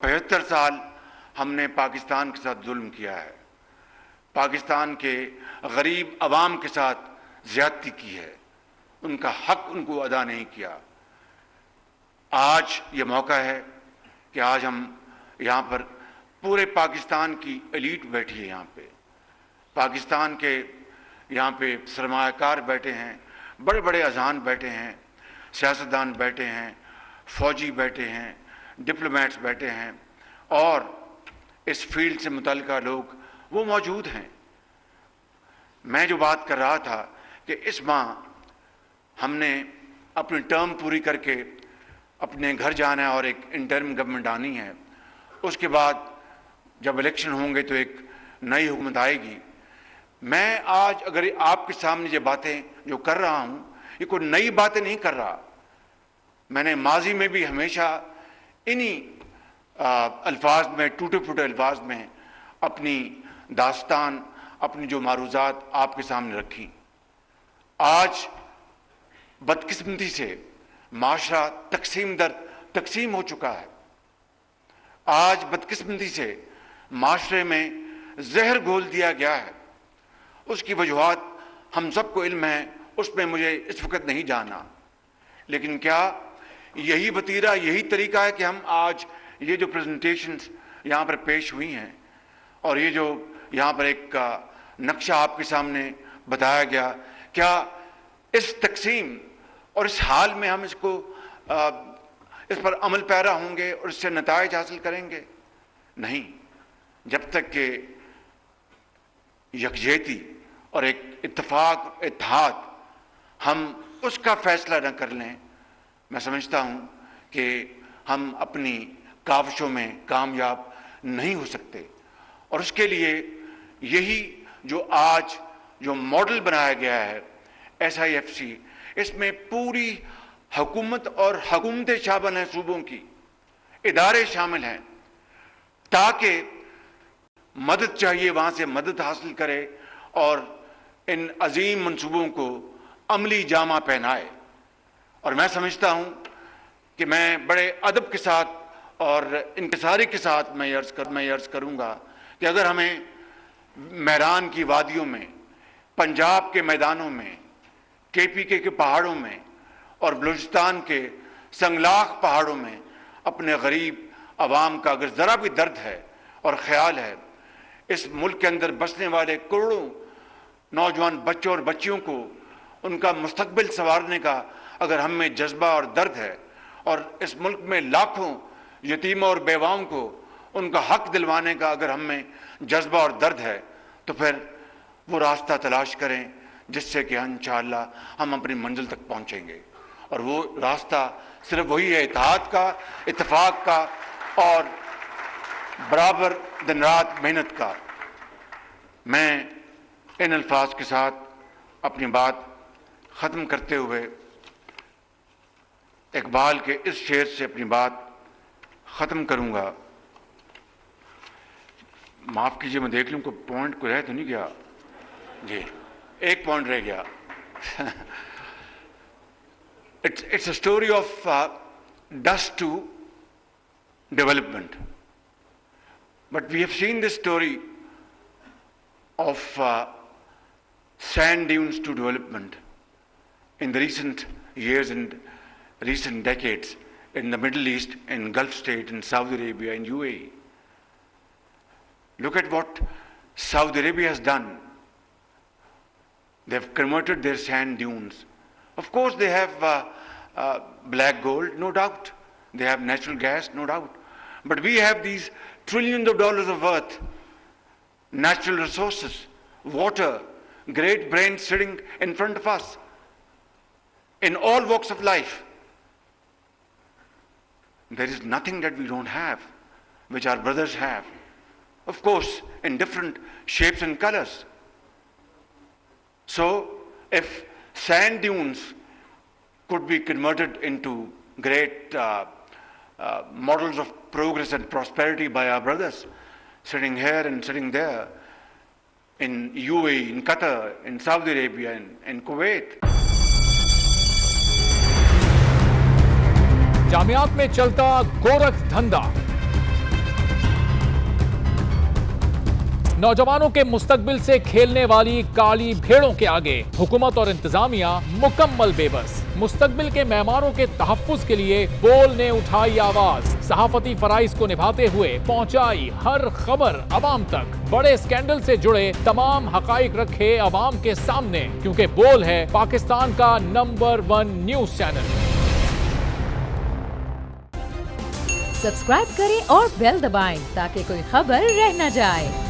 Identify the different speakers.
Speaker 1: 75 साल हमने पाकिस्तान के साथ जुल्म किया है, पाकिस्तान के गरीब अवाम के साथ ज़्यादती की है, उनका हक उनको अदा नहीं किया। आज ये मौका है कि आज हम यहाँ पर पूरे पाकिस्तान की एलीट बैठी है, यहाँ पे पाकिस्तान के यहाँ पे सरमायाकार बैठे हैं, बड़े बड़े अजान बैठे हैं, सियासतदान बैठे हैं, फौजी बैठे हैं, डिप्लोमेट्स बैठे हैं और इस फील्ड से मुतल्लिका लोग वो मौजूद हैं। मैं जो बात कर रहा था कि इस माह हमने अपनी टर्म पूरी करके अपने घर जाना है और एक इंटरिम गवर्नमेंट आनी है। उसके बाद जब इलेक्शन होंगे तो एक नई हुकूमत आएगी। मैं आज अगर आपके सामने ये बातें जो कर रहा हूँ, ये कोई नई बातें नहीं कर रहा। मैंने माजी में भी हमेशा इन्हीं अल्फाज में, टूटे फूटे अल्फाज में अपनी दास्तान, अपनी जो मारूज़ात आपके सामने रखी। आज बदकिस्मती से माशरा तकसीम दर तकसीम हो चुका है। आज बदकिस्मती से माशरे में जहर घोल दिया गया है। उसकी वजूहात हम सबको इल्म है, उसमें मुझे इस वक्त नहीं जाना। लेकिन क्या यही वतीरा, यही तरीका है कि हम आज ये जो प्रेजेंटेशंस यहाँ पर पेश हुई हैं और ये जो यहाँ पर एक नक्शा आपके सामने बताया गया, क्या इस तकसीम और इस हाल में हम इसको इस पर अमल पैरा होंगे और इससे नताइज हासिल करेंगे? नहीं, जब तक कि यकजहती और एक इत्तेफाक, इत्तेहाद हम उसका फैसला न कर लें, मैं समझता हूँ कि हम अपनी काविशों में कामयाब नहीं हो सकते। और उसके लिए यही जो आज जो मॉडल बनाया गया है SIFC, इसमें पूरी हुकूमत और हुकूमतें शामिल हैं, सूबों की इदारे शामिल हैं, ताकि मदद चाहिए वहाँ से मदद हासिल करे और इन अजीम मंसूबों को अमली जामा पहनाए। और मैं समझता हूँ कि मैं बड़े अदब के साथ और इंकिसारी के साथ मैं अर्ज़ करूँगा कि अगर हमें मैदान की वादियों में, पंजाब के मैदानों में, KPK के पहाड़ों में और बलूचिस्तान के संगलाख पहाड़ों में अपने गरीब अवाम का अगर ज़रा भी दर्द है और ख्याल है, इस मुल्क के अंदर बसने वाले करोड़ों नौजवान बच्चों और बच्चियों को उनका मुस्तकबिल संवारने का अगर हम में जज्बा और दर्द है और इस मुल्क में लाखों यतीमों और बेवाओं को उनका हक दिलवाने का अगर हम में जज्बा और दर्द है, तो फिर वो रास्ता तलाश करें जिससे कि इंशाअल्लाह हम अपनी मंजिल तक पहुंचेंगे। और वो रास्ता सिर्फ वही है, इत्तेहाद का, इत्तेफाक का और बराबर दिन रात मेहनत का। मैं इन अल्फाज के साथ अपनी बात ख़त्म करते हुए इकबाल के इस शेर से अपनी बात ख़त्म करूँगा। माफ़ कीजिए, मैं देख लूँ कोई पॉइंट को रह तो नहीं गया जी, एक पॉइंट रह गया। It's a story of dust to development. But we have seen this story of sand dunes to development in the recent years and recent decades in the Middle East, in Gulf State, in Saudi Arabia, in UAE. Look at what Saudi Arabia has done. They have converted their sand dunes. Of course, they have black gold, no doubt. They have natural gas, no doubt. But we have these trillions of dollars of earth, natural resources, water, great brains sitting in front of us in all walks of life. There is nothing that we don't have, which our brothers have. Of course, in different shapes and colors. So, if sand dunes could be converted into great models of progress and prosperity by our brothers, sitting here and sitting there, in UAE, in Qatar, in Saudi Arabia, in Kuwait.
Speaker 2: जामियात में चलता गोरख धंधा, नौजवानों के मुस्तकबिल से खेलने वाली काली भेड़ों के आगे हुकूमत और इंतजामिया मुकम्मल बेबस। मुस्तकबिल के मेहमानों के तहफ्फुज के लिए बोल ने उठाई आवाज, सहाफती फराइज को निभाते हुए पहुंचाई हर खबर अवाम तक, बड़े स्कैंडल से जुड़े तमाम हकाइक रखे अवाम के सामने, क्योंकि बोल है पाकिस्तान का नंबर 1 न्यूज चैनल।
Speaker 3: सब्सक्राइब करें और बेल दबाएं ताकि कोई खबर रह न जाए।